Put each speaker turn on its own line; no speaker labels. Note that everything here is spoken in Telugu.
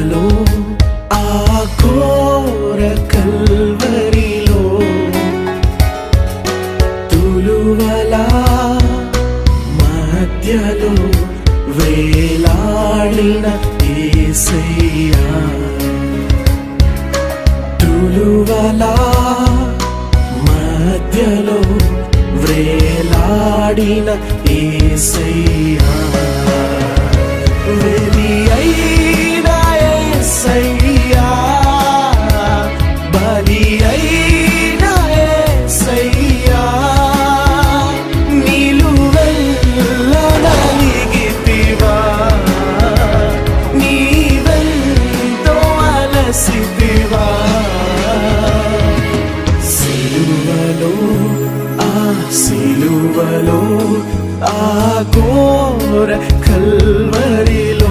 సిలువలో ఆ ఘోర కల్వరిలో తులువలా మధ్యలో వేలాడిన యేసయ్యా, తులువలా మధ్యలో వేలాడిన యేసయ్యా, వెలి అయిన యేసయ్యా, బలి అయిన యేసయ్యా, నిలువెల్ల నలిగితివా, నీవెంతో అలసితివా. సిలువలో ఆ ఘోర కల్వరిలో